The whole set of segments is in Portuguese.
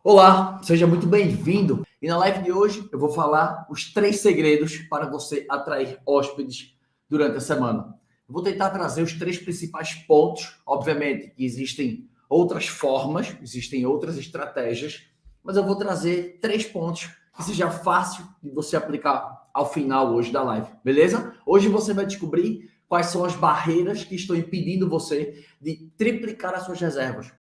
Olá, seja muito bem-vindo. E na live de hoje eu vou falar os 3 segredos para você atrair hóspedes durante a semana. Eu vou tentar trazer os 3 principais pontos. Obviamente que existem outras formas, existem outras estratégias, mas eu vou trazer 3 pontos que seja fácil de você aplicar ao final hoje da live, beleza? Hoje você vai descobrir quais são as barreiras que estão impedindo você de triplicar as suas reservas.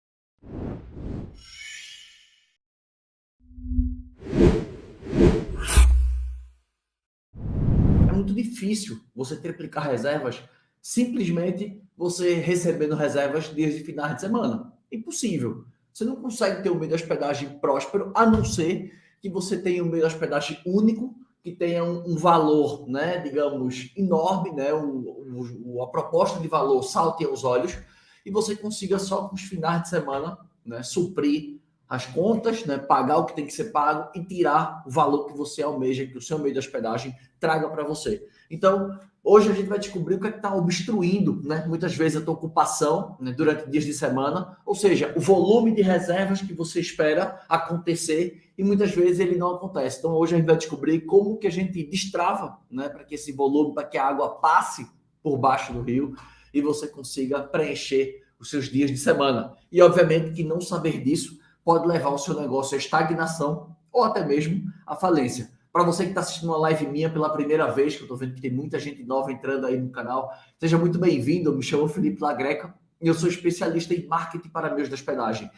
É muito difícil você triplicar reservas simplesmente você recebendo reservas dias de finais de semana. Impossível. Você não consegue ter um meio de hospedagem próspero, a não ser que você tenha um meio de hospedagem único, que tenha um valor, né, digamos, enorme, né, a proposta de valor salte aos olhos, e você consiga só com os finais de semana, né, suprir as contas, né, pagar o que tem que ser pago e tirar o valor que você almeja, que o seu meio de hospedagem traga para você. Então, hoje a gente vai descobrir o que é está obstruindo, né, muitas vezes a tua ocupação, né, durante dias de semana, ou seja, o volume de reservas que você espera acontecer e muitas vezes ele não acontece. Então, hoje a gente vai descobrir como que a gente destrava, né, para que esse volume, para que a água passe por baixo do rio e você consiga preencher os seus dias de semana. E, obviamente, que não saber disso pode levar o seu negócio à estagnação ou até mesmo à falência. Para você que está assistindo uma live minha pela primeira vez, que eu estou vendo que tem muita gente nova entrando aí no canal, seja muito bem-vindo. Eu me chamo Felipe Lagreca e eu sou especialista em marketing para meios de hospedagem.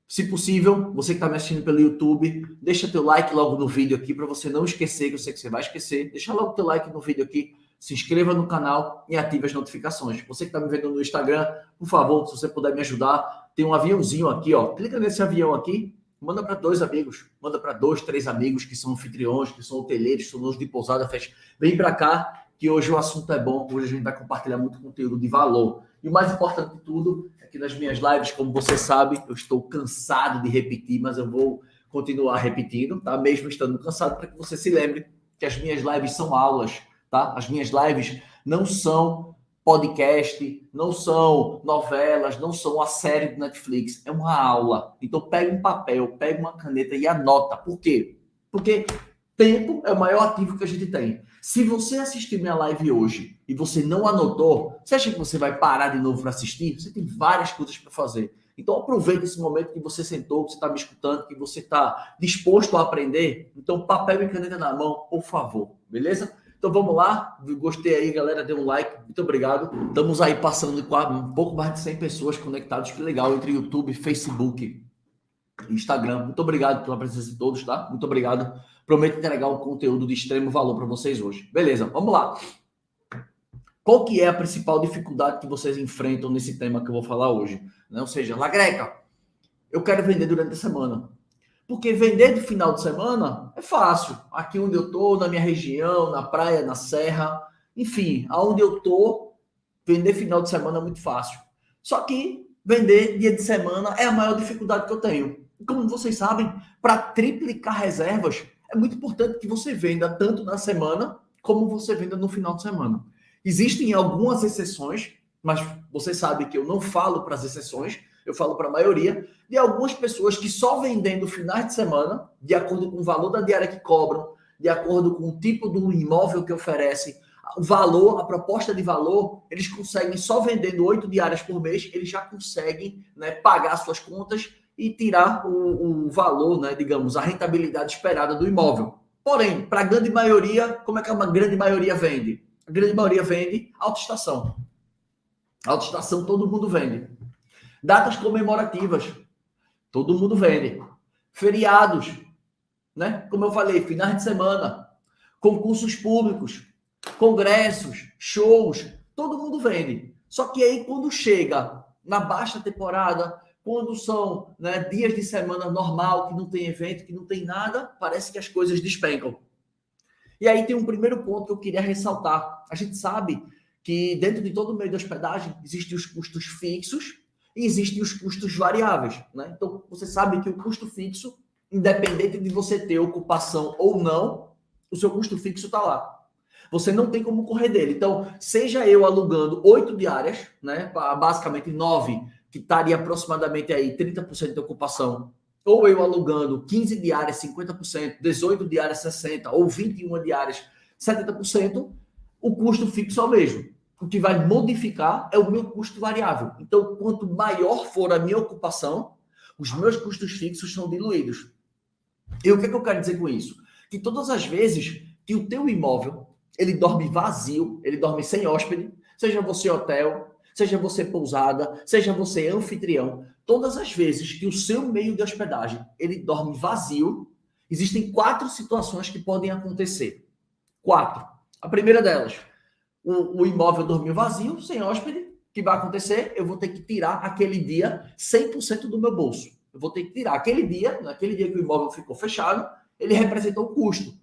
Se possível, você que está me assistindo pelo YouTube, deixa teu like logo no vídeo aqui para você não esquecer, que eu sei que você vai esquecer. Deixa logo teu like no vídeo aqui, se inscreva no canal e ative as notificações. Você que está me vendo no Instagram, por favor, se você puder me ajudar, tem um aviãozinho aqui, ó. Clica nesse avião aqui, manda para 2 amigos, manda para 2, 3 amigos que são anfitriões, que são hoteleiros, são donos de pousada, festa. Vem para cá, que hoje o assunto é bom, hoje a gente vai compartilhar muito conteúdo de valor. E o mais importante de tudo é que nas minhas lives, como você sabe, eu estou cansado de repetir, mas eu vou continuar repetindo, tá? Mesmo estando cansado, para que você se lembre que as minhas lives são aulas, tá? As minhas lives não são podcast, não são novelas, não são a série do Netflix, é uma aula. Então pega um papel, pega uma caneta e anota. Por quê? Porque tempo é o maior ativo que a gente tem. Se você assistir minha live hoje e você não anotou, você acha que você vai parar de novo para assistir? Você tem várias coisas para fazer. Então aproveite esse momento que você sentou, que você está me escutando, que você está disposto a aprender. Então papel e caneta na mão, por favor, beleza? Então vamos lá, gostei aí, galera, dê um like, muito obrigado. Estamos aí passando de um pouco mais de 100 pessoas conectadas, que legal, entre YouTube, Facebook, Instagram. Muito obrigado pela presença de todos, tá? Muito obrigado. Prometo entregar um conteúdo de extremo valor para vocês hoje. Beleza, vamos lá. Qual que é a principal dificuldade que vocês enfrentam nesse tema que eu vou falar hoje? Né? Ou seja, Lagreca, eu quero vender durante a semana. Porque vender de final de semana é fácil. Aqui onde eu estou, na minha região, na praia, na serra, enfim, aonde eu estou, vender final de semana é muito fácil. Só que vender dia de semana é a maior dificuldade que eu tenho. E como vocês sabem, para triplicar reservas, é muito importante que você venda tanto na semana como você venda no final de semana. Existem algumas exceções, mas você sabe que eu não falo para as exceções, eu falo para a maioria, de algumas pessoas que só vendendo finais de semana, de acordo com o valor da diária que cobram, de acordo com o tipo do imóvel que oferecem, o valor, a proposta de valor, eles conseguem só vendendo 8 diárias por mês, eles já conseguem, né, pagar suas contas e tirar o valor, né, digamos, a rentabilidade esperada do imóvel. Porém, para a grande maioria, como é que uma grande maioria vende? A grande maioria vende autoestação. Autoestação todo mundo vende. Datas comemorativas, todo mundo vende. Feriados, né? Como eu falei, finais de semana, concursos públicos, congressos, shows, todo mundo vende. Só que aí quando chega na baixa temporada, quando são, né, dias de semana normal, que não tem evento, que não tem nada, parece que as coisas despencam. E aí tem um primeiro ponto que eu queria ressaltar. A gente sabe que dentro de todo o meio de hospedagem existem os custos fixos e existem os custos variáveis, né? Então, você sabe que o custo fixo, independente de você ter ocupação ou não, o seu custo fixo está lá. Você não tem como correr dele. Então, seja eu alugando 8 diárias, né, basicamente 9, que estaria aproximadamente aí 30% de ocupação, ou eu alugando 15 diárias, 50%, 18 diárias, 60%, ou 21 diárias, 70%, o custo fixo é o mesmo. O que vai modificar é o meu custo variável. Então, quanto maior for a minha ocupação, os meus custos fixos são diluídos. E o que é que eu quero dizer com isso? Que todas as vezes que o teu imóvel ele dorme vazio, ele dorme sem hóspede, seja você hotel, seja você pousada, seja você anfitrião, todas as vezes que o seu meio de hospedagem ele dorme vazio, existem 4 situações que podem acontecer. 4. A primeira delas, o imóvel dormiu vazio, sem hóspede, o que vai acontecer? Eu vou ter que tirar aquele dia 100% do meu bolso. Eu vou ter que tirar aquele dia, naquele dia que o imóvel ficou fechado, ele representou um custo.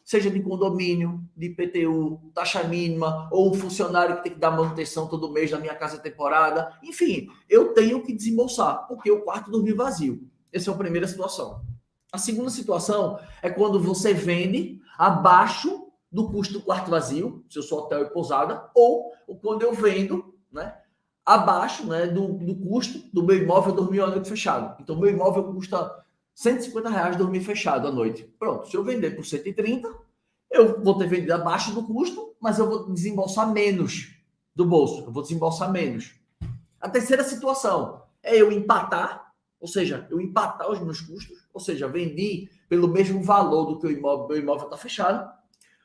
Seja de condomínio, de IPTU, taxa mínima, ou um funcionário que tem que dar manutenção todo mês na minha casa temporada. Enfim, eu tenho que desembolsar, porque o quarto dormiu vazio. Essa é a primeira situação. A segunda situação é quando você vende abaixo do custo do quarto vazio, se eu sou hotel e pousada, ou quando eu vendo, né, abaixo, né, do custo do meu imóvel dormir a noite fechado. Então, meu imóvel custa R$ 150 dormir fechado à noite. Pronto, se eu vender por 130, eu vou ter vendido abaixo do custo, mas eu vou desembolsar menos do bolso. Eu vou desembolsar menos. A terceira situação é eu empatar, ou seja, eu empatar os meus custos, ou seja, vendi pelo mesmo valor do que o imóvel está fechado.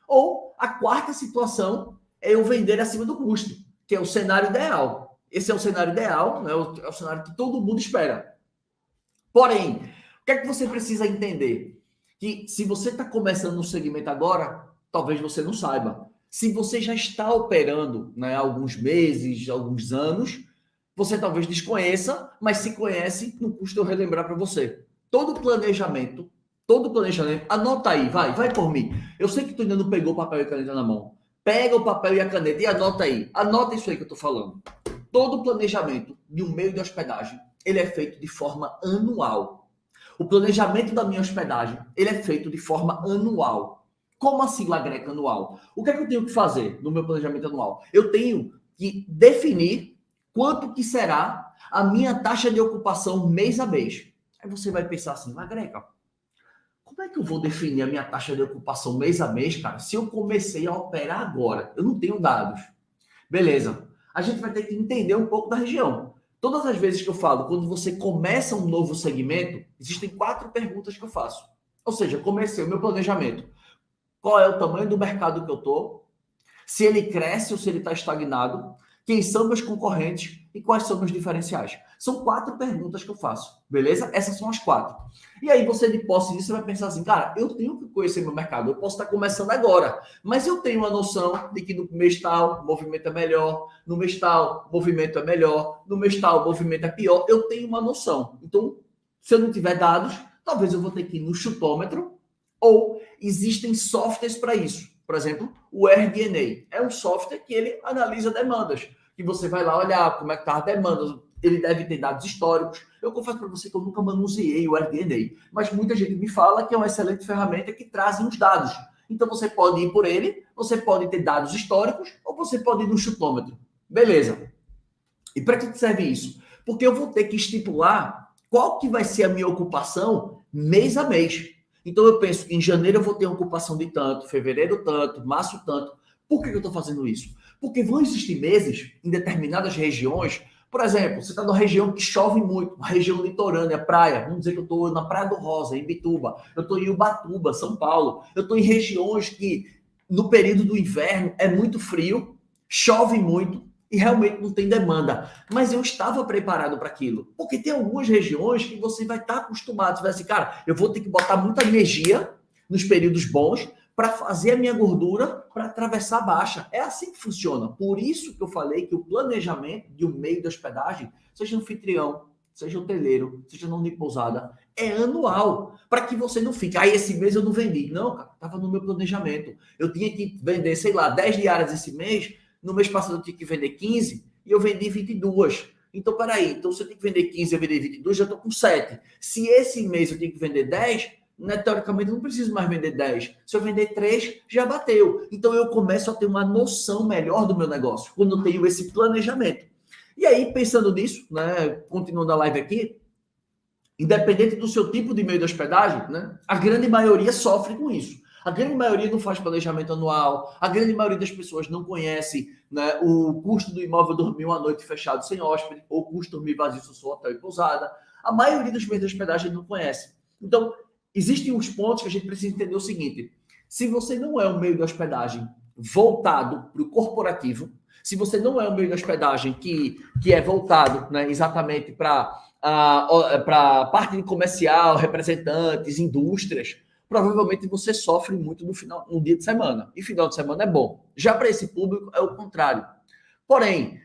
Ou a quarta situação é eu vender acima do custo, que é o cenário ideal. Esse é o cenário ideal, né? É o cenário que todo mundo espera. Porém, o que é que você precisa entender? Que se você está começando no segmento agora, talvez você não saiba. Se você já está operando, né, há alguns meses, alguns anos, você talvez desconheça, mas se conhece, não custa eu relembrar para você. Todo planejamento, anota aí, vai por mim. Eu sei que tu ainda não pegou papel e caneta na mão. Pega o papel e a caneta e anota aí. Anota isso aí que eu estou falando. Todo planejamento de um meio de hospedagem, ele é feito de forma anual. O planejamento da minha hospedagem, ele é feito de forma anual. Como assim, Lagreca, anual? O que é que eu tenho que fazer no meu planejamento anual? Eu tenho que definir quanto que será a minha taxa de ocupação mês a mês. Aí você vai pensar assim, Lagreca, como é que eu vou definir a minha taxa de ocupação mês a mês, cara, se eu comecei a operar agora? Eu não tenho dados. Beleza. A gente vai ter que entender um pouco da região. Todas as vezes que eu falo, quando você começa um novo segmento, existem 4 perguntas que eu faço. Ou seja, comecei o meu planejamento. Qual é o tamanho do mercado que eu estou? Se ele cresce ou se ele está estagnado? Quem são meus concorrentes e quais são meus diferenciais? São 4 perguntas que eu faço, beleza? Essas são as 4. E aí você, de posse disso, você vai pensar assim, cara, eu tenho que conhecer meu mercado, eu posso estar começando agora, mas eu tenho uma noção de que no mês tal o movimento é melhor, no mês tal o movimento é melhor, no mês tal o movimento é pior, eu tenho uma noção. Então, se eu não tiver dados, talvez eu vou ter que ir no chutômetro, ou existem softwares para isso. Por exemplo, o Airbnb é um software que ele analisa demandas, que você vai lá olhar como é que está a demanda, ele deve ter dados históricos. Eu confesso para você que eu nunca manuseei o Airbnb, mas muita gente me fala que é uma excelente ferramenta que traz os dados. Então você pode ir por ele, você pode ter dados históricos, ou você pode ir no chutômetro. Beleza. E para que serve isso? Porque eu vou ter que estipular qual que vai ser a minha ocupação mês a mês. Então eu penso que em janeiro eu vou ter uma ocupação de tanto, fevereiro tanto, março tanto. Por que eu estou fazendo isso? Porque vão existir meses em determinadas regiões. Por exemplo, você está numa região que chove muito, uma região litorânea, praia. Vamos dizer que eu estou na Praia do Rosa, em Bituba. Eu estou em Ubatuba, São Paulo. Eu estou em regiões que no período do inverno é muito frio, chove muito e realmente não tem demanda. Mas eu estava preparado para aquilo. Porque tem algumas regiões que você vai estar acostumado. Você vai assim, cara, eu vou ter que botar muita energia nos períodos bons para fazer a minha gordura para atravessar a baixa. É assim que funciona. Por isso que eu falei que o planejamento de um meio de hospedagem, seja anfitrião, seja hoteleiro, seja não de pousada, é anual, para que você não fique, esse mês eu não vendi. Não, cara, estava no meu planejamento. Eu tinha que vender, sei lá, 10 diárias esse mês, no mês passado eu tinha que vender 15 e eu vendi 22. Então, peraí, então se eu tenho que vender 15 e eu vender 22, já estou com 7. Se esse mês eu tenho que vender 10, né, teoricamente eu não preciso mais vender 10. Se eu vender 3, já bateu. Então eu começo a ter uma noção melhor do meu negócio, quando eu tenho esse planejamento. E aí, pensando nisso, né, continuando a live aqui, independente do seu tipo de meio de hospedagem, né, a grande maioria sofre com isso. A grande maioria não faz planejamento anual, a grande maioria das pessoas não conhece, né, o custo do imóvel dormir uma noite fechado sem hóspede, ou o custo dormir vazio se for hotel e pousada. A maioria dos meios de hospedagem não conhece. Então, existem uns pontos que a gente precisa entender o seguinte: se você não é um meio de hospedagem voltado para o corporativo, se você não é um meio de hospedagem que é voltado, né, exatamente para a parte de comercial, representantes, indústrias, provavelmente você sofre muito no dia de semana. E final de semana é bom. Já para esse público é o contrário. Porém,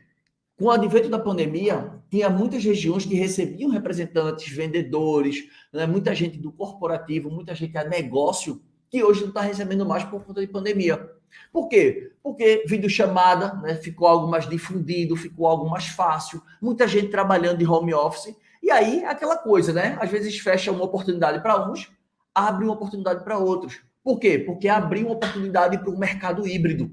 com o advento da pandemia, tinha muitas regiões que recebiam representantes, vendedores, né, muita gente do corporativo, muita gente a negócio, que hoje não está recebendo mais por conta de pandemia. Por quê? Porque videochamada, né, ficou algo mais difundido, ficou algo mais fácil, muita gente trabalhando de home office, e aí aquela coisa, né? Às vezes fecha uma oportunidade para uns, abre uma oportunidade para outros. Por quê? Porque abriu uma oportunidade para o mercado híbrido.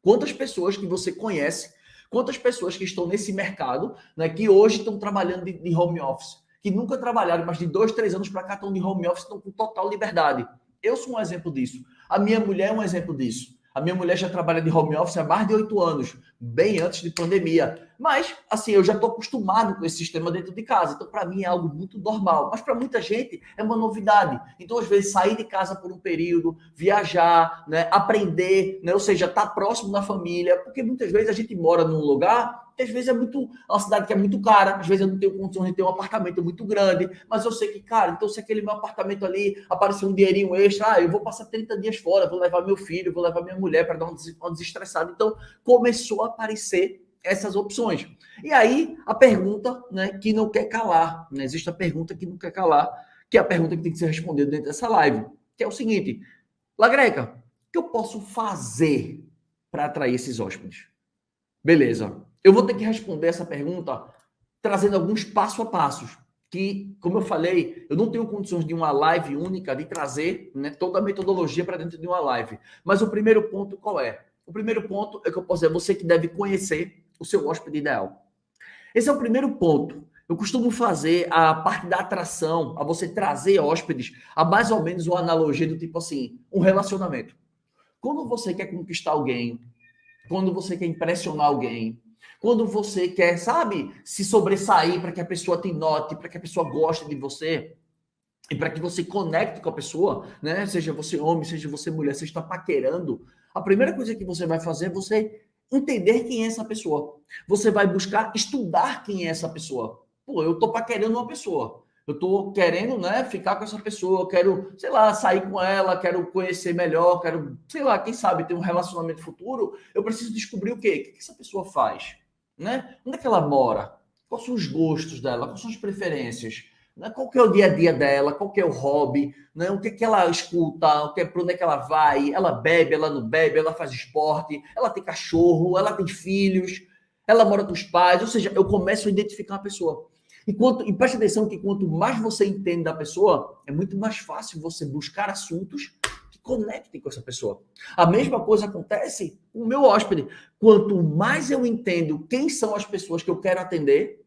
Quantas pessoas que você conhece, quantas pessoas que estão nesse mercado, né, que hoje estão trabalhando de home office, que nunca trabalharam, mas de 2, 3 anos para cá estão de home office, estão com total liberdade. Eu sou um exemplo disso. A minha mulher é um exemplo disso. A minha mulher já trabalha de home office há mais de 8 anos, bem antes de pandemia. Mas, assim, eu já estou acostumado com esse sistema dentro de casa. Então, para mim, é algo muito normal. Mas, para muita gente, é uma novidade. Então, às vezes, sair de casa por um período, viajar, né, aprender, né, ou seja, estar próximo da família. Porque, muitas vezes, a gente mora num lugar que, às vezes, é uma cidade que é muito cara. Às vezes, eu não tenho condições de ter um apartamento muito grande. Mas eu sei que, cara, então, se aquele meu apartamento ali aparecer um dinheirinho extra, eu vou passar 30 dias fora, vou levar meu filho, vou levar minha mulher para dar uma desestressada. Então, começou a aparecer essas opções. E aí, a pergunta, né, que não quer calar, né? Existe a pergunta que não quer calar, que é a pergunta que tem que ser respondida dentro dessa live, que é o seguinte: Lagreca, o que eu posso fazer para atrair esses hóspedes? Beleza. Eu vou ter que responder essa pergunta trazendo alguns passo a passos, que, como eu falei, eu não tenho condições de uma live única de trazer, né, toda a metodologia para dentro de uma live. Mas o primeiro ponto qual é? O primeiro ponto é que eu posso dizer, você que deve conhecer o seu hóspede ideal. Esse é o primeiro ponto. Eu costumo fazer a parte da atração, a você trazer hóspedes, a mais ou menos uma analogia do tipo assim, um relacionamento. Quando você quer conquistar alguém, quando você quer impressionar alguém, quando você quer, sabe, se sobressair para que a pessoa te note, para que a pessoa goste de você, e para que você conecte com a pessoa, né? Seja você homem, seja você mulher, você está paquerando, a primeira coisa que você vai fazer é você entender quem é essa pessoa. Você vai buscar estudar quem é essa pessoa. Pô, eu tô paquerando uma pessoa. Eu tô querendo, né, ficar com essa pessoa, quero, sei lá, sair com ela, quero conhecer melhor, quero, sei lá, quem sabe ter um relacionamento futuro. Eu preciso descobrir o quê? O que essa pessoa faz, né? Onde é que ela mora? Quais são os gostos dela? Quais são as preferências? Né? Qual que é o dia a dia dela? Qual que é o hobby? Né? O que ela escuta? Para onde é que ela vai? Ela bebe? Ela não bebe? Ela faz esporte? Ela tem cachorro? Ela tem filhos? Ela mora com os pais? Ou seja, eu começo a identificar a pessoa. E preste atenção que quanto mais você entende da pessoa, é muito mais fácil você buscar assuntos que conectem com essa pessoa. A mesma coisa acontece com o meu hóspede. Quanto mais eu entendo quem são as pessoas que eu quero atender,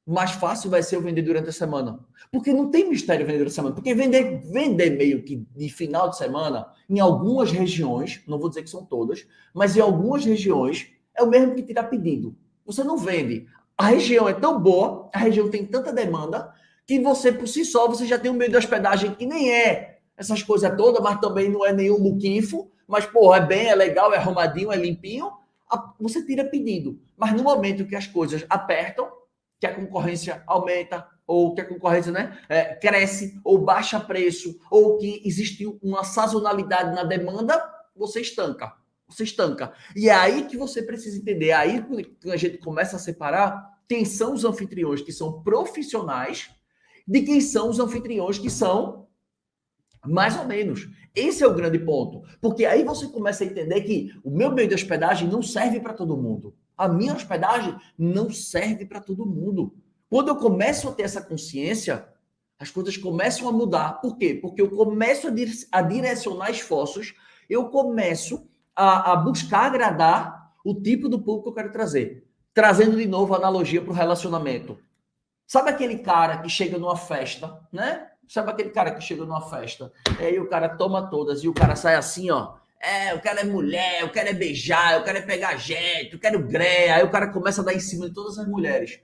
mais fácil vai ser eu vender durante a semana. Porque não tem mistério vender durante a semana. Porque vender meio que de final de semana, em algumas regiões, não vou dizer que são todas, mas em algumas regiões, é o mesmo que tirar pedido. Você não vende. A região é tão boa, a região tem tanta demanda, que você, por si só, você já tem um meio de hospedagem que nem é essas coisas todas, mas também não é nenhum muquifo, mas, pô, é bem, é legal, é arrumadinho, é limpinho, você tira pedido. Mas no momento que as coisas apertam, que a concorrência aumenta, ou que a concorrência, né, cresce, ou baixa preço, ou que existe uma sazonalidade na demanda, você estanca. Você estanca. E é aí que você precisa entender. É aí que a gente começa a separar quem são os anfitriões que são profissionais de quem são os anfitriões que são mais ou menos. Esse é o grande ponto. Porque aí você começa a entender que o meu meio de hospedagem não serve para todo mundo. A minha hospedagem não serve para todo mundo. Quando eu começo a ter essa consciência, as coisas começam a mudar. Por quê? Porque eu começo a direcionar esforços, eu começo a buscar agradar o tipo do público que eu quero trazer. Trazendo de novo a analogia para o relacionamento. Sabe aquele cara que chega numa festa, né? Sabe aquele cara que chega numa festa, e aí o cara toma todas e o cara sai assim, ó. Eu quero é mulher, eu quero é beijar, eu quero é pegar gente, eu quero greia. Aí o cara começa a dar em cima de todas as mulheres.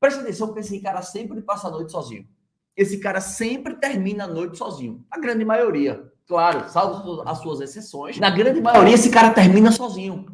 Presta atenção que esse cara sempre passa a noite sozinho. Esse cara sempre termina a noite sozinho. A grande maioria. Claro, salvo as suas exceções. Na grande maioria, esse cara termina sozinho.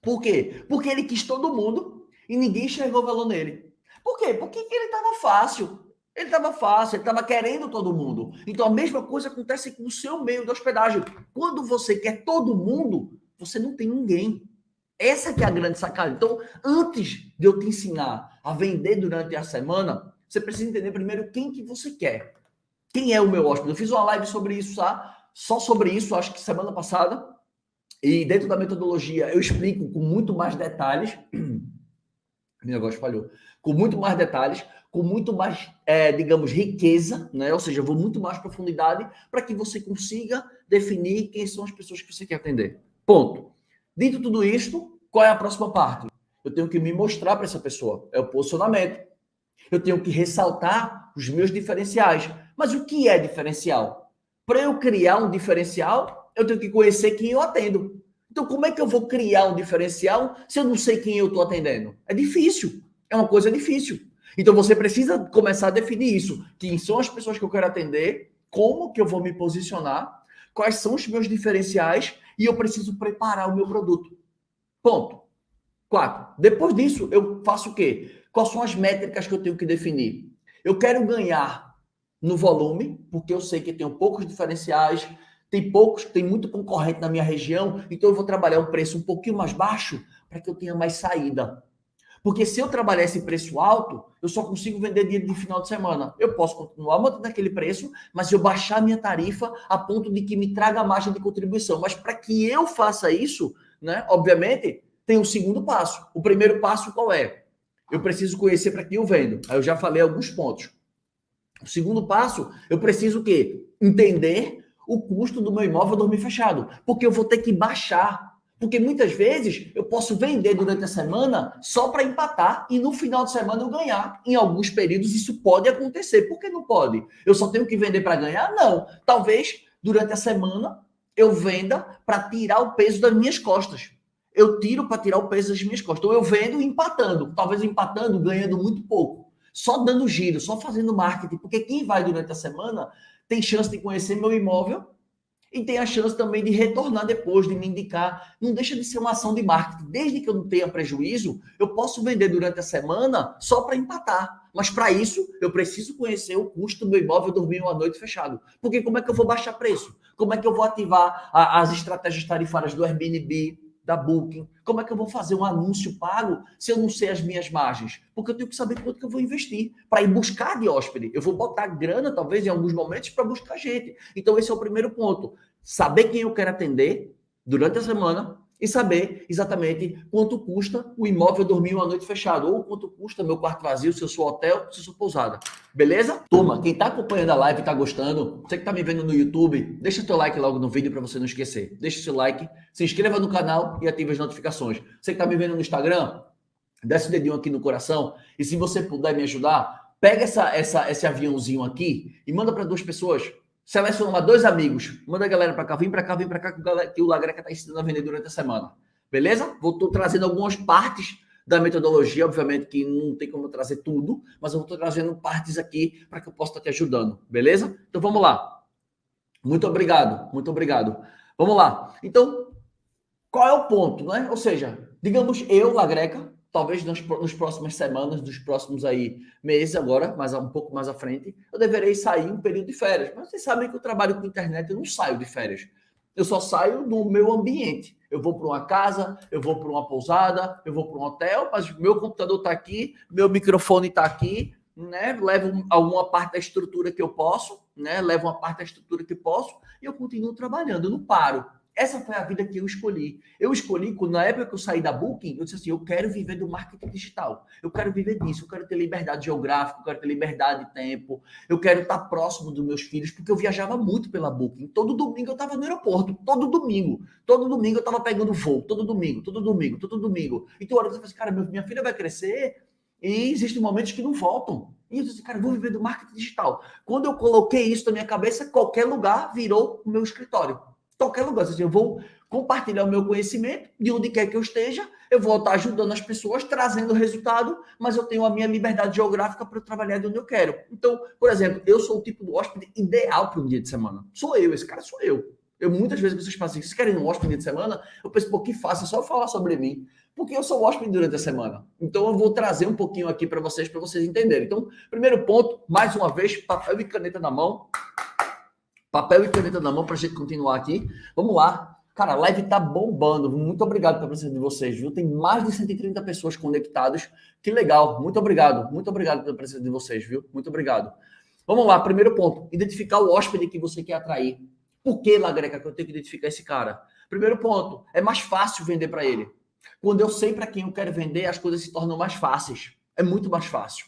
Por quê? Porque ele quis todo mundo e ninguém enxergou valor nele. Por quê? Porque ele estava fácil. Ele estava fácil, ele estava querendo todo mundo. Então a mesma coisa acontece com o seu meio de hospedagem. Quando você quer todo mundo, você não tem ninguém. Essa que é a grande sacada. Então, antes de eu te ensinar a vender durante a semana, você precisa entender primeiro quem que você quer. Quem é o meu hóspede? Eu fiz uma live sobre isso, tá? Só sobre isso, acho que semana passada. E dentro da metodologia eu explico com muito mais detalhes. Minha voz falhou. Com muito mais detalhes, com muito mais, digamos, riqueza, né? Ou seja, eu vou muito mais profundidade para que você consiga definir quem são as pessoas que você quer atender. Ponto. Dito tudo isto, qual é a próxima parte? Eu tenho que me mostrar para essa pessoa. É o posicionamento. Eu tenho que ressaltar os meus diferenciais. Mas o que é diferencial? Para eu criar um diferencial, eu tenho que conhecer quem eu atendo. Então, como é que eu vou criar um diferencial se eu não sei quem eu estou atendendo? É difícil. É uma coisa difícil. Então, você precisa começar a definir isso. Quem são as pessoas que eu quero atender? Como que eu vou me posicionar? Quais são os meus diferenciais? E eu preciso preparar o meu produto. Ponto. 4. Depois disso, eu faço o quê? Quais são as métricas que eu tenho que definir? Eu quero ganhar no volume, porque eu sei que tenho poucos diferenciais, tem muito concorrente na minha região, então eu vou trabalhar um preço um pouquinho mais baixo para que eu tenha mais saída. Porque se eu trabalhar esse preço alto, eu só consigo vender dia de final de semana. Eu posso continuar mantendo aquele preço, mas eu baixar a minha tarifa a ponto de que me traga margem de contribuição. Mas para que eu faça isso, né, obviamente, tem um segundo passo. O primeiro passo qual é? Eu preciso conhecer para quem eu vendo. Aí eu já falei alguns pontos. O segundo passo, eu preciso o quê? Entender o custo do meu imóvel dormir fechado. Porque eu vou ter que baixar. Porque muitas vezes eu posso vender durante a semana só para empatar e no final de semana eu ganhar. Em alguns períodos isso pode acontecer. Por que não pode? Eu só tenho que vender para ganhar? Não. Talvez durante a semana eu venda para tirar o peso das minhas costas. Eu tiro para tirar o peso das minhas costas. Então eu vendo empatando. Talvez empatando, ganhando muito pouco. Só dando giro, só fazendo marketing. Porque quem vai durante a semana tem chance de conhecer meu imóvel e tem a chance também de retornar depois, de me indicar. Não deixa de ser uma ação de marketing. Desde que eu não tenha prejuízo, eu posso vender durante a semana só para empatar. Mas para isso, eu preciso conhecer o custo do meu imóvel dormir uma noite fechado. Porque como é que eu vou baixar preço? Como é que eu vou ativar as estratégias tarifárias do Airbnb, da Booking? Como é que eu vou fazer um anúncio pago se eu não sei as minhas margens? Porque eu tenho que saber quanto que eu vou investir para ir buscar de hóspede. Eu vou botar grana, talvez, em alguns momentos, para buscar gente. Então, esse é o primeiro ponto. Saber quem eu quero atender durante a semana e saber exatamente quanto custa o imóvel dormir uma noite fechado, ou quanto custa meu quarto vazio, se eu sou hotel, se eu sou pousada. Beleza? Turma, quem está acompanhando a live e está gostando, você que está me vendo no YouTube, deixa teu like logo no vídeo para você não esquecer. Deixa seu like, se inscreva no canal e ative as notificações. Você que está me vendo no Instagram, desce o dedinho aqui no coração e se você puder me ajudar, pega esse aviãozinho aqui e manda para 2 pessoas. Seleciona 2 amigos, manda a galera para cá, vem para cá, que o Lagreca está ensinando a vender durante a semana. Beleza? Vou trazendo algumas partes da metodologia, obviamente que não tem como eu trazer tudo, mas eu vou trazendo partes aqui para que eu possa estar te ajudando. Beleza? Então vamos lá. Muito obrigado, muito obrigado. Vamos lá. Então, qual é o ponto, né? Ou seja, digamos eu, Lagreca, talvez nas próximas semanas, nos próximos aí meses agora, mas um pouco mais à frente, eu deverei sair um período de férias. Mas vocês sabem que eu trabalho com internet, eu não saio de férias. Eu só saio do meu ambiente. Eu vou para uma casa, eu vou para uma pousada, eu vou para um hotel, mas meu computador está aqui, meu microfone está aqui, né? Levo alguma parte da estrutura que eu posso, né? Levo uma parte da estrutura que posso e eu continuo trabalhando, eu não paro. Essa foi a vida que eu escolhi. Eu escolhi, na época que eu saí da Booking, eu disse assim, eu quero viver do marketing digital. Eu quero viver disso, eu quero ter liberdade geográfica, eu quero ter liberdade de tempo, eu quero estar próximo dos meus filhos, porque eu viajava muito pela Booking. Todo domingo eu estava no aeroporto, todo domingo. Todo domingo eu estava pegando voo, todo domingo, todo domingo, todo domingo. Então, a hora que eu falei assim, cara, minha filha vai crescer e existem momentos que não voltam. E eu disse, cara, eu vou viver do marketing digital. Quando eu coloquei isso na minha cabeça, qualquer lugar virou o meu escritório. Qualquer lugar. Ou seja, eu vou compartilhar o meu conhecimento de onde quer que eu esteja, eu vou estar ajudando as pessoas, trazendo resultado, mas eu tenho a minha liberdade geográfica para trabalhar de onde eu quero. Então, por exemplo, eu sou o tipo do hóspede ideal para um dia de semana. Sou eu, esse cara sou eu. Eu muitas vezes vocês falam assim, vocês querem um hóspede de semana? Eu penso, pô, que fácil, é só falar sobre mim. Porque eu sou hóspede durante a semana. Então, eu vou trazer um pouquinho aqui para vocês entenderem. Então, primeiro ponto, mais uma vez, papel e caneta na mão. Papel e caneta na mão para a gente continuar aqui. Vamos lá. Cara, a live tá bombando. Muito obrigado pela presença de vocês, viu? Tem mais de 130 pessoas conectadas. Que legal. Muito obrigado. Muito obrigado pela presença de vocês, viu? Muito obrigado. Vamos lá. Primeiro ponto. Identificar o hóspede que você quer atrair. Por que, Lagreca, que eu tenho que identificar esse cara? Primeiro ponto. É mais fácil vender para ele. Quando eu sei para quem eu quero vender, as coisas se tornam mais fáceis. É muito mais fácil.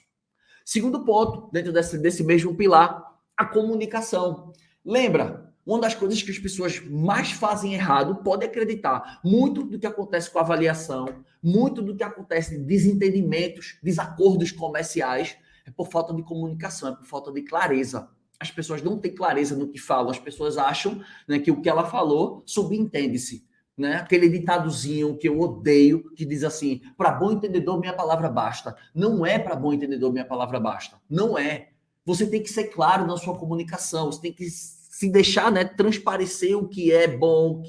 Segundo ponto, dentro desse mesmo pilar, a comunicação. Lembra, uma das coisas que as pessoas mais fazem errado, pode acreditar, muito do que acontece com a avaliação, muito do que acontece de desentendimentos, desacordos comerciais, é por falta de comunicação, é por falta de clareza. As pessoas não têm clareza no que falam, as pessoas acham, né, que o que ela falou subentende-se. Né? Aquele ditadozinho que eu odeio, que diz assim, para bom entendedor minha palavra basta. Não é para bom entendedor minha palavra basta. Não é. Você tem que ser claro na sua comunicação, você tem que se deixar, né, transparecer o que é bom,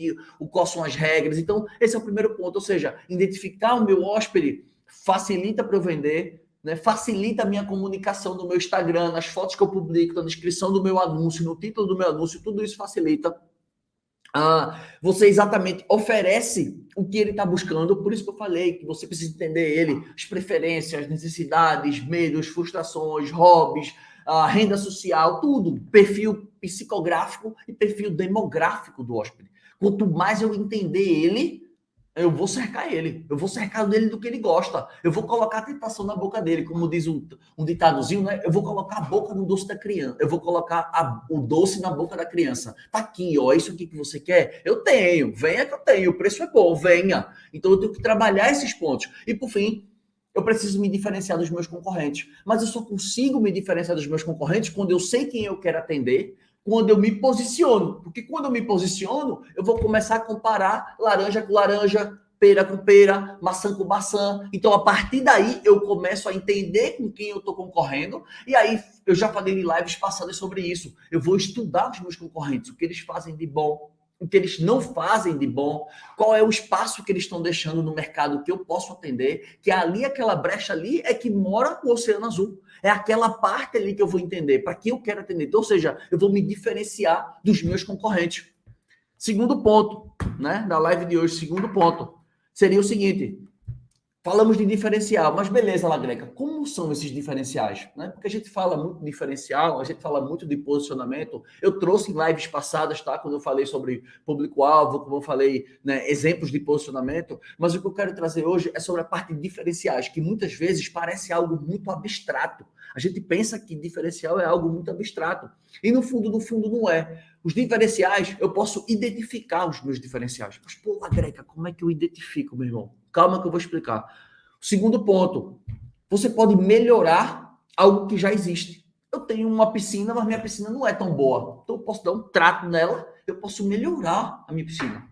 quais são as regras. Então, esse é o primeiro ponto, ou seja, identificar o meu hóspede facilita para eu vender, né, facilita a minha comunicação no meu Instagram, nas fotos que eu publico, na descrição do meu anúncio, no título do meu anúncio, tudo isso facilita. Você exatamente oferece o que ele está buscando, por isso que eu falei que você precisa entender ele, as preferências, necessidades, medos, frustrações, hobbies, renda social, tudo, perfil psicográfico e perfil demográfico do hóspede. Quanto mais eu entender ele, eu vou cercar ele, eu vou cercar dele do que ele gosta, eu vou colocar a tentação na boca dele, como diz um ditadozinho, né? Eu vou colocar a boca no doce da criança, eu vou colocar o doce na boca da criança. Tá aqui, ó, isso aqui que você quer? Eu tenho, venha que eu tenho, o preço é bom, venha. Então eu tenho que trabalhar esses pontos. E por fim, eu preciso me diferenciar dos meus concorrentes. Mas eu só consigo me diferenciar dos meus concorrentes quando eu sei quem eu quero atender, quando eu me posiciono. Porque quando eu me posiciono, eu vou começar a comparar laranja com laranja, pera com pera, maçã com maçã. Então, a partir daí, eu começo a entender com quem eu estou concorrendo. E aí, eu já falei em lives passadas sobre isso. Eu vou estudar os meus concorrentes, o que eles fazem de bom, o que eles não fazem de bom, qual é o espaço que eles estão deixando no mercado que eu posso atender, que ali, aquela brecha ali, é que mora o Oceano Azul. É aquela parte ali que eu vou entender, para que eu quero atender. Então, ou seja, eu vou me diferenciar dos meus concorrentes. Segundo ponto, né, da live de hoje, segundo ponto, seria o seguinte: falamos de diferencial, mas beleza, Lagreca, como são esses diferenciais? Né? Porque a gente fala muito de diferencial, a gente fala muito de posicionamento. Eu trouxe em lives passadas, tá? Quando eu falei sobre público-alvo, como eu falei, né, exemplos de posicionamento, mas o que eu quero trazer hoje é sobre a parte de diferenciais, que muitas vezes parece algo muito abstrato. A gente pensa que diferencial é algo muito abstrato. E no fundo, não é. Os diferenciais, eu posso identificar os meus diferenciais. Mas, pô, Lagreca, como é que eu identifico, meu irmão? Calma que eu vou explicar. O segundo ponto, você pode melhorar algo que já existe. Eu tenho uma piscina, mas minha piscina não é tão boa. Então eu posso dar um trato nela, eu posso melhorar a minha piscina.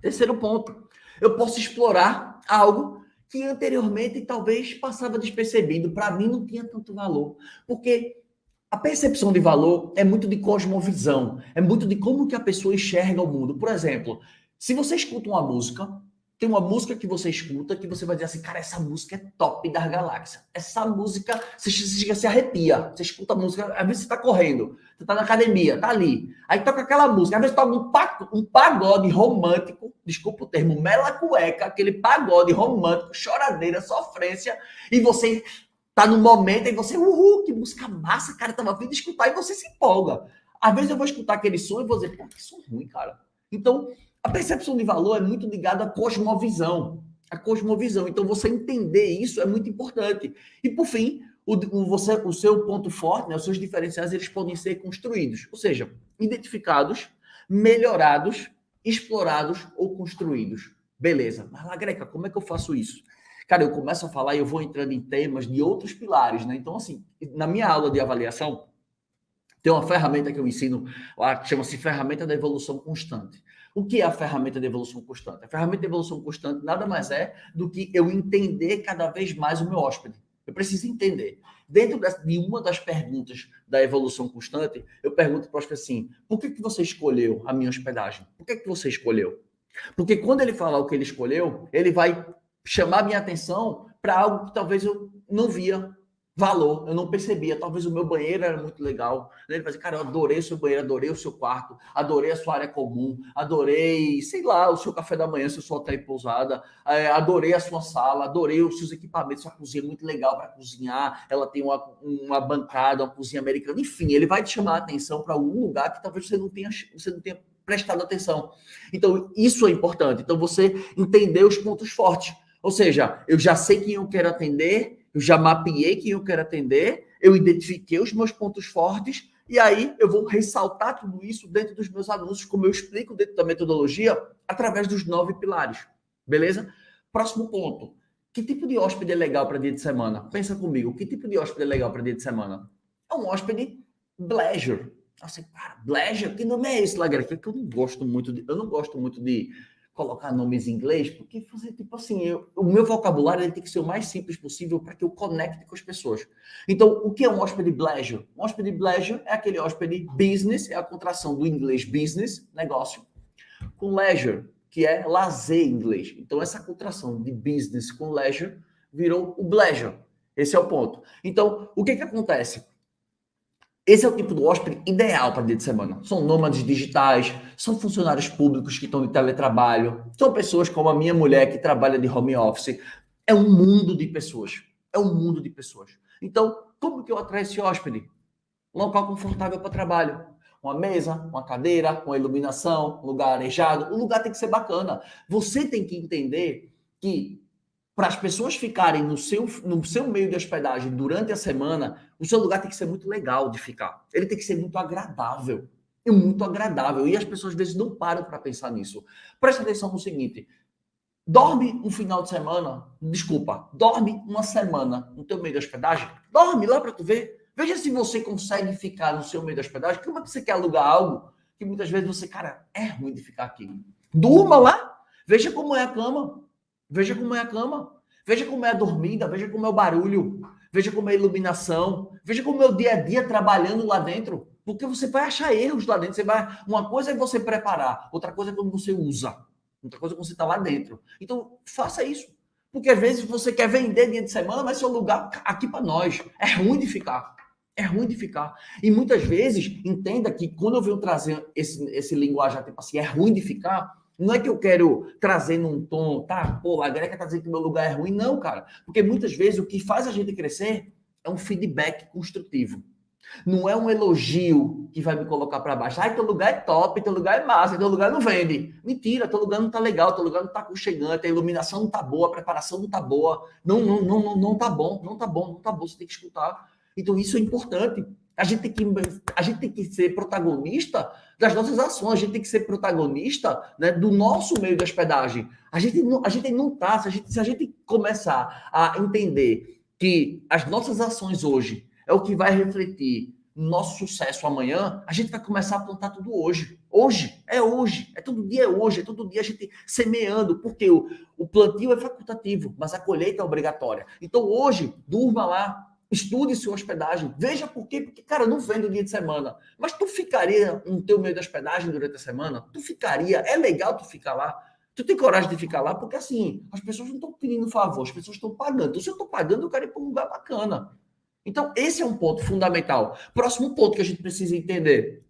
Terceiro ponto, eu posso explorar algo que anteriormente talvez passava despercebido. Para mim não tinha tanto valor. Porque a percepção de valor é muito de cosmovisão, é muito de como que a pessoa enxerga o mundo. Por exemplo, se você escuta uma música, tem uma música que você escuta que você vai dizer assim, cara, essa música é top das galáxias. Essa música, você chega, se arrepia. Você escuta a música, às vezes você tá correndo, você tá na academia, tá ali. Aí toca aquela música, às vezes toca um pagode romântico, desculpa o termo, mela cueca, aquele pagode romântico, choradeira, sofrência, e você tá no momento e você, que música massa, cara, tava vindo escutar e você se empolga. Às vezes eu vou escutar aquele som e vou dizer, pô, que som ruim, cara. Então, a percepção de valor é muito ligada à cosmovisão. A cosmovisão. Então, você entender isso é muito importante. E, por fim, o seu ponto forte, né, os seus diferenciais, eles podem ser construídos. Ou seja, identificados, melhorados, explorados ou construídos. Beleza. Mas, Lagreca, como é que eu faço isso? Cara, eu começo a falar e eu vou entrando em temas de outros pilares, né? Então, assim, na minha aula de avaliação, tem uma ferramenta que eu ensino lá que chama-se ferramenta da evolução constante. O que é a ferramenta de evolução constante? A ferramenta de evolução constante nada mais é do que eu entender cada vez mais o meu hóspede. Eu preciso entender. Dentro de uma das perguntas da evolução constante, eu pergunto para o hóspede assim: por que você escolheu a minha hospedagem? Por que você escolheu? Porque quando ele falar o que ele escolheu, ele vai chamar minha atenção para algo que talvez eu não via valor, eu não percebia. Talvez o meu banheiro era muito legal. Ele vai dizer, cara, eu adorei o seu banheiro, adorei o seu quarto, adorei a sua área comum, adorei, sei lá, o seu café da manhã, se eu sou hotel e pousada, adorei a sua sala, adorei os seus equipamentos, sua cozinha é muito legal para cozinhar, ela tem uma bancada, uma cozinha americana, enfim, ele vai te chamar a atenção para algum lugar que talvez você não tenha prestado atenção. Então, isso é importante. Então, você entender os pontos fortes. Ou seja, eu já sei quem eu quero atender, eu já mapeei quem eu quero atender, eu identifiquei os meus pontos fortes, e aí eu vou ressaltar tudo isso dentro dos meus anúncios, como eu explico dentro da metodologia, através dos 9 pilares. Beleza? Próximo ponto. Que tipo de hóspede é legal para dia de semana? Pensa comigo, que tipo de hóspede é legal para dia de semana? É um hóspede pleasure. Assim, cara, pleasure? Que nome é esse, Lagra? Que eu não gosto muito de colocar nomes em inglês, porque fazer tipo assim, o meu vocabulário ele tem que ser o mais simples possível para que eu conecte com as pessoas. Então, o que é um hóspede pleasure? Um hóspede pleasure é aquele hóspede business, é a contração do inglês business, negócio, com leisure, que é lazer em inglês. Então, essa contração de business com leisure virou o pleasure. Esse é o ponto. Então, o que acontece? Esse é o tipo do hóspede ideal para dia de semana. São nômades digitais, são funcionários públicos que estão de teletrabalho, são pessoas como a minha mulher que trabalha de home office. É um mundo de pessoas. É um mundo de pessoas. Então, como que eu atraio esse hóspede? Um local confortável para trabalho. Uma mesa, uma cadeira, uma iluminação, um lugar arejado. O lugar tem que ser bacana. Você tem que entender que para as pessoas ficarem no seu meio de hospedagem durante a semana, o seu lugar tem que ser muito legal de ficar. Ele tem que ser muito agradável. E muito agradável. E as pessoas às vezes não param para pensar nisso. Presta atenção no seguinte: dorme um final de semana, dorme uma semana no teu meio de hospedagem, dorme lá para tu ver. Veja se você consegue ficar no seu meio de hospedagem. Como é que você quer alugar algo que muitas vezes você, cara, é ruim de ficar aqui. Durma lá, veja como é a cama. Veja como é a cama, veja como é a dormida, veja como é o barulho, veja como é a iluminação, veja como é o dia a dia trabalhando lá dentro. Porque você vai achar erros lá dentro. Uma coisa é você preparar, outra coisa é quando você usa, outra coisa é quando você está lá dentro. Então, faça isso. Porque às vezes você quer vender dia de semana, mas seu lugar aqui para nós. É ruim de ficar. É ruim de ficar. E muitas vezes, entenda que quando eu venho trazer esse linguajar, tipo assim, é ruim de ficar, não é que eu quero trazer num tom, tá? Pô, a Greca tá dizendo que meu lugar é ruim. Não, cara. Porque muitas vezes o que faz a gente crescer é um feedback construtivo. Não é um elogio que vai me colocar para baixo. Ai, teu lugar é top, teu lugar é massa, teu lugar não vende. Mentira, teu lugar não tá legal, teu lugar não tá aconchegante, a iluminação não tá boa, a preparação não tá boa. Não tá bom, não tá bom, não tá bom, você tem que escutar. Então isso é importante. A gente tem que ser protagonista das nossas ações, a gente tem que ser protagonista, né, do nosso meio de hospedagem. A gente não tá, se a gente começar a entender que as nossas ações hoje é o que vai refletir no nosso sucesso amanhã, a gente vai começar a plantar tudo hoje. Hoje, é todo dia hoje, é todo dia a gente semeando, porque o plantio é facultativo, mas a colheita é obrigatória. Então hoje, durma lá, estude sua hospedagem, veja por quê, porque, cara, eu não vendo dia de semana, mas tu ficaria no teu meio de hospedagem durante a semana? Tu ficaria? É legal tu ficar lá? Tu tem coragem de ficar lá? Porque, assim, as pessoas não estão pedindo favor, as pessoas estão pagando. Então, se eu estou pagando, eu quero ir para um lugar bacana. Então, esse é um ponto fundamental. Próximo ponto que a gente precisa entender: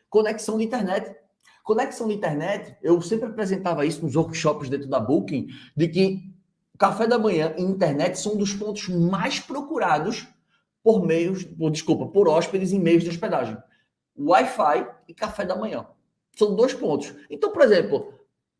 conexão de internet. Conexão de internet, eu sempre apresentava isso nos workshops dentro da Booking, de que café da manhã e internet são um dos pontos mais procurados por hóspedes em meios de hospedagem. Wi-Fi e café da manhã. São 2 pontos. Então, por exemplo,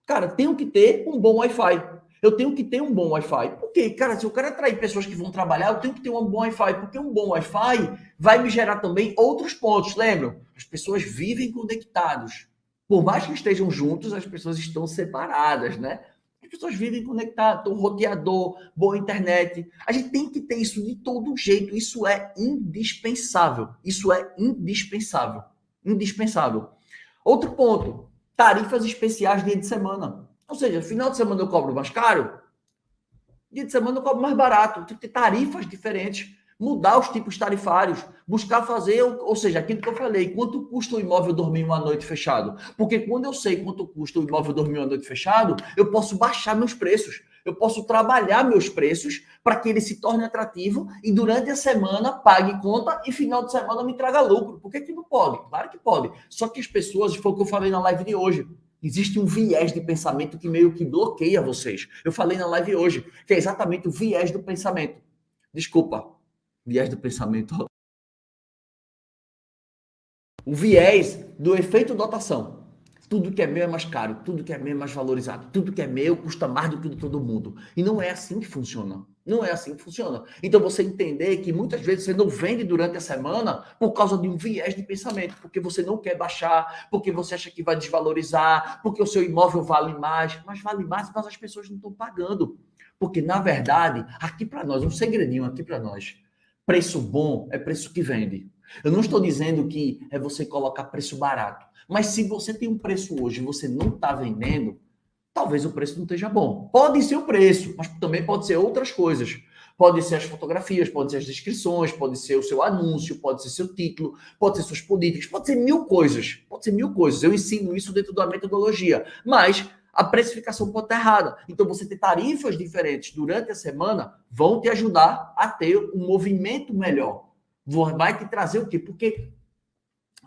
cara, tenho que ter um bom Wi-Fi. Eu tenho que ter um bom Wi-Fi. Porque, cara, se eu quero atrair pessoas que vão trabalhar, eu tenho que ter um bom Wi-Fi. Porque um bom Wi-Fi vai me gerar também outros pontos. Lembram? As pessoas vivem conectados. Por mais que estejam juntos, as pessoas estão separadas, né? As pessoas vivem conectadas, tem um roteador, boa internet. A gente tem que ter isso de todo jeito. Isso é indispensável. Isso é indispensável. Indispensável. Outro ponto, tarifas especiais dia de semana. Ou seja, final de semana eu cobro mais caro, dia de semana eu cobro mais barato. Tem que ter tarifas diferentes, mudar os tipos tarifários, buscar fazer, ou seja, aquilo que eu falei, quanto custa o imóvel dormir uma noite fechado? Porque quando eu sei quanto custa o imóvel dormir uma noite fechado, eu posso baixar meus preços. Eu posso trabalhar meus preços para que ele se torne atrativo e durante a semana pague conta e final de semana me traga lucro. Por que que não pode? Claro que pode. Só que as pessoas, foi o que eu falei na live de hoje, existe um viés de pensamento que meio que bloqueia vocês. Eu falei na live hoje, que é exatamente o viés do pensamento. Desculpa, viés do pensamento. O viés do efeito dotação. Tudo que é meu é mais caro, tudo que é meu é mais valorizado, tudo que é meu custa mais do que de todo mundo. E não é assim que funciona. Não é assim que funciona. Então você entender que muitas vezes você não vende durante a semana por causa de um viés de pensamento, porque você não quer baixar, porque você acha que vai desvalorizar, porque o seu imóvel vale mais, mas vale mais, mas as pessoas não estão pagando. Porque na verdade, aqui para nós, um segredinho aqui para nós, preço bom é preço que vende. Eu não estou dizendo que é você colocar preço barato. Mas se você tem um preço hoje e você não está vendendo, talvez o preço não esteja bom. Pode ser o preço, mas também pode ser outras coisas. Pode ser as fotografias, pode ser as descrições, pode ser o seu anúncio, pode ser seu título, pode ser suas políticas, pode ser mil coisas. Pode ser mil coisas. Eu ensino isso dentro da metodologia. Mas a precificação pode estar errada. Então, você ter tarifas diferentes durante a semana vão te ajudar a ter um movimento melhor. Vai te trazer o quê? Porque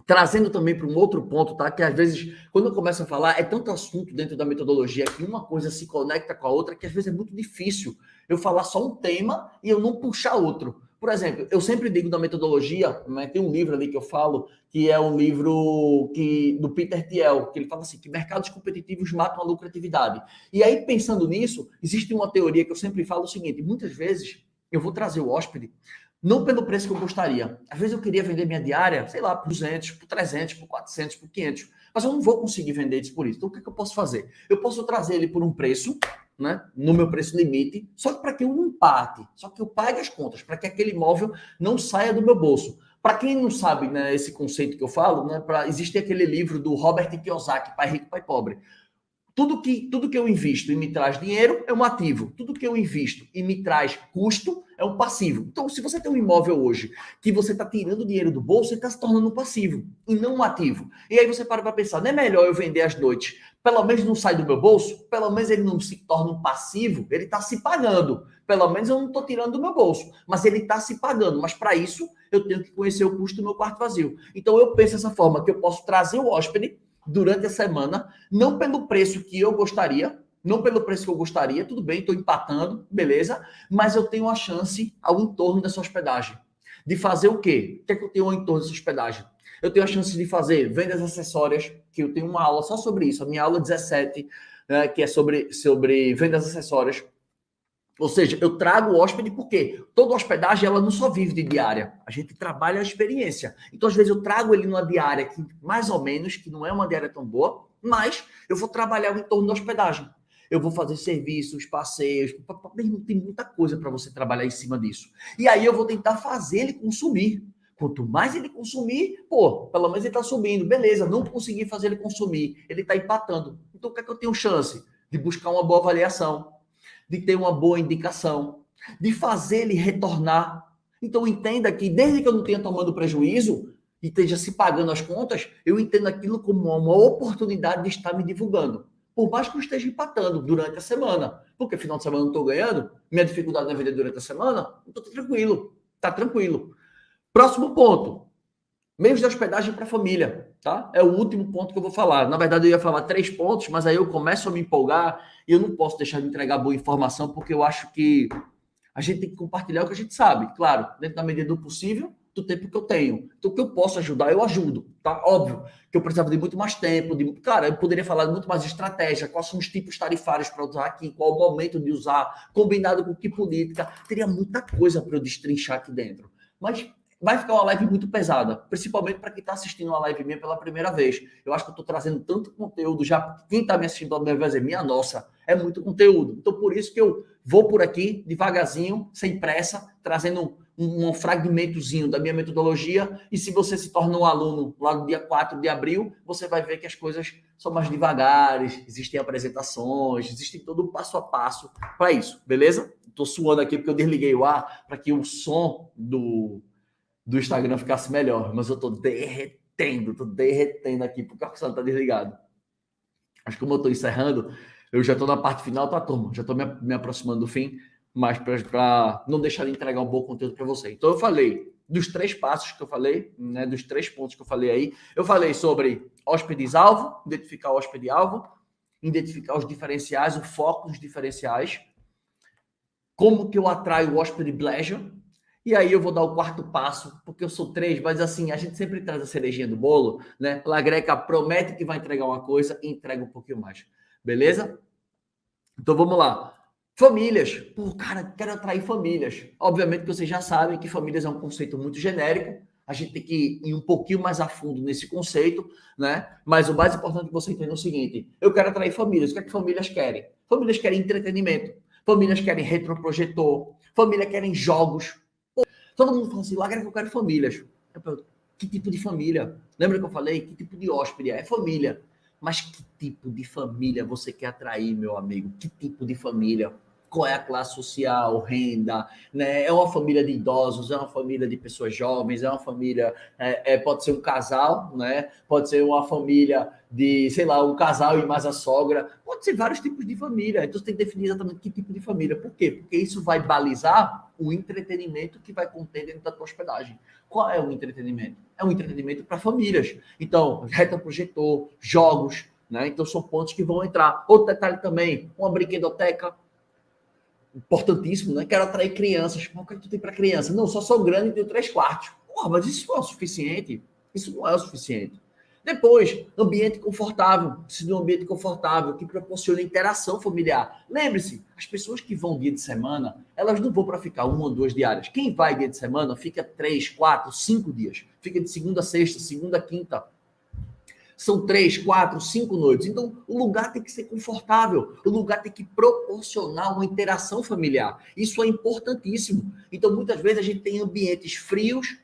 trazendo também para um outro ponto, tá? Que às vezes, quando eu começo a falar, é tanto assunto dentro da metodologia que uma coisa se conecta com a outra que às vezes é muito difícil eu falar só um tema e eu não puxar outro. Por exemplo, eu sempre digo da metodologia, né, tem um livro ali que eu falo, que é um livro do Peter Thiel, que ele fala assim, que mercados competitivos matam a lucratividade. E aí, pensando nisso, existe uma teoria que eu sempre falo o seguinte, muitas vezes eu vou trazer o hóspede não pelo preço que eu gostaria. Às vezes eu queria vender minha diária, sei lá, por 200, por 300, por 400, por 500. Mas eu não vou conseguir vender isso por isso. Então, o que eu posso fazer? Eu posso trazer ele por um preço, né, no meu preço limite, só que para que eu não empate, só que eu pague as contas, para que aquele imóvel não saia do meu bolso. Para quem não sabe, né, esse conceito que eu falo, né, existe aquele livro do Robert Kiyosaki, Pai Rico, Pai Pobre. Tudo que eu invisto e me traz dinheiro é um ativo. Tudo que eu invisto e me traz custo é um passivo. Então, se você tem um imóvel hoje que você está tirando dinheiro do bolso, você está se tornando um passivo e não um ativo. E aí você para pensar, não é melhor eu vender às noites? Pelo menos não sai do meu bolso? Pelo menos ele não se torna um passivo? Ele está se pagando. Pelo menos eu não estou tirando do meu bolso. Mas ele está se pagando. Mas para isso, eu tenho que conhecer o custo do meu quarto vazio. Então, eu penso dessa forma, que eu posso trazer o hóspede durante a semana, não pelo preço que eu gostaria, não pelo preço que eu gostaria, tudo bem, estou empatando, beleza, mas eu tenho a chance ao entorno dessa hospedagem. De fazer o quê? O que é que eu tenho ao entorno dessa hospedagem? Eu tenho a chance de fazer vendas acessórias, que eu tenho uma aula só sobre isso, a minha aula 17, né, que é sobre vendas acessórias. Ou seja, eu trago o hóspede porque toda hospedagem ela não só vive de diária, a gente trabalha a experiência. Então, às vezes, eu trago ele numa diária que, mais ou menos, que não é uma diária tão boa, mas eu vou trabalhar o entorno da hospedagem. Eu vou fazer serviços, passeios, tem muita coisa para você trabalhar em cima disso. E aí eu vou tentar fazer ele consumir. Quanto mais ele consumir, pô, pelo menos ele está subindo. Beleza, não consegui fazer ele consumir, ele está empatando. Então, o que é que eu tenho chance? De buscar uma boa avaliação, de ter uma boa indicação, de fazer ele retornar. Então, entenda que desde que eu não tenha tomando prejuízo e esteja se pagando as contas, eu entendo aquilo como uma oportunidade de estar me divulgando. Por mais que eu esteja empatando durante a semana. Porque final de semana eu não estou ganhando, minha dificuldade na vender durante a semana, estou tranquilo. Está tranquilo. Próximo ponto. Meios de hospedagem para a família, tá? É o último ponto que eu vou falar. Na verdade, eu ia falar 3 pontos, mas aí eu começo a me empolgar e eu não posso deixar de entregar boa informação, porque eu acho que a gente tem que compartilhar o que a gente sabe. Claro, dentro da medida do possível, do tempo que eu tenho. Então, o que eu posso ajudar, eu ajudo, tá? Óbvio que eu precisava de muito mais tempo. Claro, eu poderia falar de muito mais estratégia, quais são os tipos tarifários para usar aqui, qual o momento de usar, combinado com que política. Teria muita coisa para eu destrinchar aqui dentro. Mas vai ficar uma live muito pesada, principalmente para quem está assistindo uma live minha pela primeira vez. Eu acho que eu estou trazendo tanto conteúdo já. Quem está me assistindo pela primeira vez é minha nossa, é muito conteúdo. Então, por isso que eu vou por aqui, devagarzinho, sem pressa, trazendo um fragmentozinho da minha metodologia. E se você se torna um aluno lá no dia 4 de abril, você vai ver que as coisas são mais devagares, existem apresentações, existem todo um passo a passo para isso, beleza? Estou suando aqui porque eu desliguei o ar para que o som do Instagram ficasse melhor, mas eu tô derretendo aqui porque o ar-condicionado tá desligado. Acho que como eu tô encerrando, eu já tô na parte final, tá, turma? Já tô me aproximando do fim, mas para não deixar de entregar um bom conteúdo para você. Então eu falei dos 3 passos que eu falei, né, dos 3 pontos que eu falei aí. Eu falei sobre hóspedes-alvo, identificar o hóspede-alvo, identificar os diferenciais, o foco nos diferenciais, como que eu atraio o hóspede pleasure. E aí eu vou dar o 4º passo, porque eu sou 3, mas assim, a gente sempre traz a cerejinha do bolo, né? La Greca promete que vai entregar uma coisa e entrega um pouquinho mais. Beleza? Então vamos lá. Famílias. Pô, cara, quero atrair famílias. Obviamente que vocês já sabem que famílias é um conceito muito genérico. A gente tem que ir um pouquinho mais a fundo nesse conceito, né? Mas o mais importante que você entenda é o seguinte: eu quero atrair famílias. O que é que famílias querem? Famílias querem entretenimento. Famílias querem retroprojetor. Famílias querem jogos. Todo mundo fala assim, Lagra, que eu quero famílias. Eu pergunto, que tipo de família? Lembra que eu falei? Que tipo de hóspede? É família. Mas que tipo de família você quer atrair, meu amigo? Que tipo de família? Qual é a classe social, renda, né? É uma família de idosos, é uma família de pessoas jovens, é uma família, pode ser um casal, né? Pode ser uma família de, sei lá, um casal e mais a sogra, pode ser vários tipos de família. Então você tem que definir exatamente que tipo de família. Por quê? Porque isso vai balizar o entretenimento que vai conter dentro da tua hospedagem. Qual é o entretenimento? É um entretenimento para famílias. Então, retroprojetor, jogos, né? Então são pontos que vão entrar. Outro detalhe também, uma brinquedoteca, importantíssimo, né? Quero atrair crianças. O que tu tem para criança? Não, só sou grande e tenho 3 quartos. Porra, mas isso não é o suficiente. Isso não é o suficiente. Depois, ambiente confortável. Precisa de um ambiente confortável que proporcione interação familiar. Lembre-se, as pessoas que vão dia de semana, elas não vão para ficar 1 ou 2 diárias. Quem vai dia de semana fica 3, 4, 5 dias. Fica de segunda a sexta, segunda a quinta. São 3, 4, 5 noites. Então, o lugar tem que ser confortável. O lugar tem que proporcionar uma interação familiar. Isso é importantíssimo. Então, muitas vezes a gente tem ambientes frios,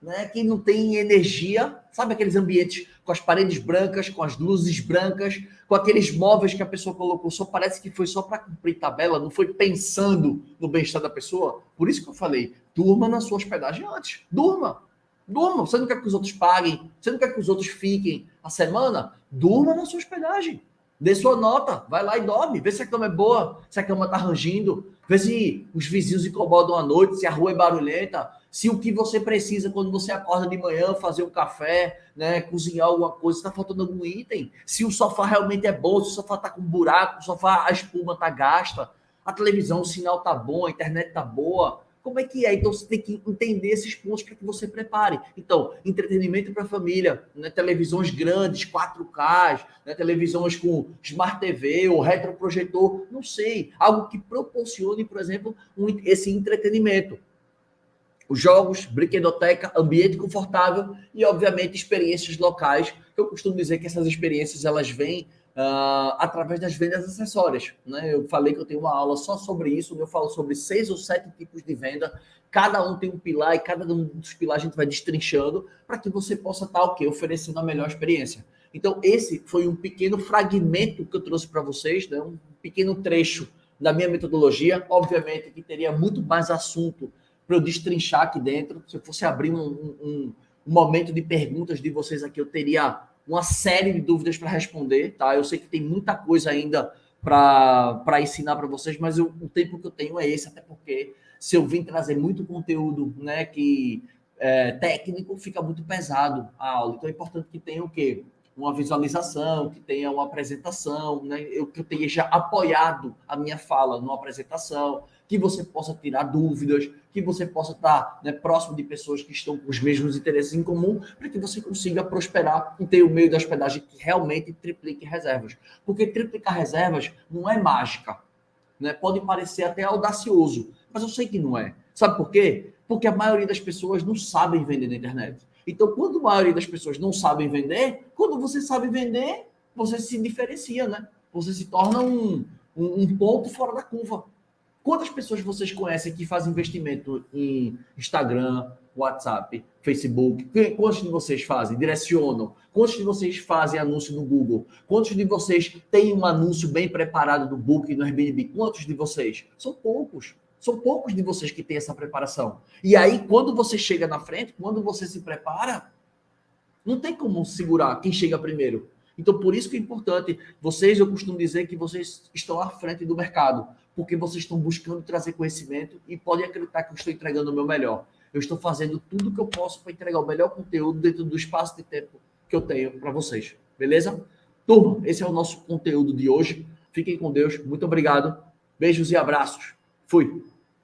né, que não tem energia. Sabe aqueles ambientes com as paredes brancas, com as luzes brancas, com aqueles móveis que a pessoa colocou, só parece que foi só para cumprir tabela, não foi pensando no bem-estar da pessoa? Por isso que eu falei, durma na sua hospedagem antes. Durma. Durma, você não quer que os outros paguem, você não quer que os outros fiquem a semana? Durma na sua hospedagem. Dê sua nota, vai lá e dorme, vê se a cama é boa, se a cama tá rangindo, vê se os vizinhos incomodam à noite, se a rua é barulhenta, se o que você precisa quando você acorda de manhã, fazer um café, né, cozinhar alguma coisa, se tá faltando algum item, se o sofá realmente é bom, se o sofá tá com buraco, o sofá, a espuma tá gasta, a televisão, o sinal tá bom, a internet tá boa. Como é que é? Então você tem que entender esses pontos para que você prepare. Então, entretenimento para a família, né? Televisões grandes, 4K, né? Televisões com Smart TV ou retroprojetor, não sei. Algo que proporcione, por exemplo, esse entretenimento. Os jogos, brinquedoteca, ambiente confortável e, obviamente, experiências locais. Eu costumo dizer que essas experiências elas vêm através das vendas acessórias. Né? Eu falei que eu tenho uma aula só sobre isso, eu falo sobre 6 ou 7 tipos de venda. Cada um tem um pilar e cada um dos pilares a gente vai destrinchando para que você possa estar oferecendo a melhor experiência. Então, esse foi um pequeno fragmento que eu trouxe para vocês, né? Um pequeno trecho da minha metodologia. Obviamente que teria muito mais assunto para eu destrinchar aqui dentro. Se eu fosse abrir um momento de perguntas de vocês aqui, eu teria uma série de dúvidas para responder, tá? Eu sei que tem muita coisa ainda para ensinar para vocês, mas o tempo que eu tenho é esse, até porque se eu vim trazer muito conteúdo, né, que técnico, fica muito pesado a aula. Então é importante que tenha o quê? Uma visualização, que tenha uma apresentação, né? Que eu tenha já apoiado a minha fala numa apresentação, que você possa tirar dúvidas, que você possa estar, né, próximo de pessoas que estão com os mesmos interesses em comum, para que você consiga prosperar e ter o meio da hospedagem que realmente triplique reservas. Porque triplicar reservas não é mágica, né? Pode parecer até audacioso, mas eu sei que não é. Sabe por quê? Porque a maioria das pessoas não sabem vender na internet. Então, quando a maioria das pessoas não sabem vender, quando você sabe vender, você se diferencia, né? Você se torna um ponto fora da curva. Quantas pessoas vocês conhecem que fazem investimento em Instagram, WhatsApp, Facebook? Quantos de vocês fazem? Direcionam? Quantos de vocês fazem anúncio no Google? Quantos de vocês têm um anúncio bem preparado no Booking, no Airbnb? Quantos de vocês? São poucos. São poucos de vocês que têm essa preparação. E aí, quando você chega na frente, quando você se prepara, não tem como segurar quem chega primeiro. Então, por isso que é importante, eu costumo dizer que vocês estão à frente do mercado, porque vocês estão buscando trazer conhecimento e podem acreditar que eu estou entregando o meu melhor. Eu estou fazendo tudo o que eu posso para entregar o melhor conteúdo dentro do espaço de tempo que eu tenho para vocês. Beleza? Turma, esse é o nosso conteúdo de hoje. Fiquem com Deus. Muito obrigado. Beijos e abraços. Fui.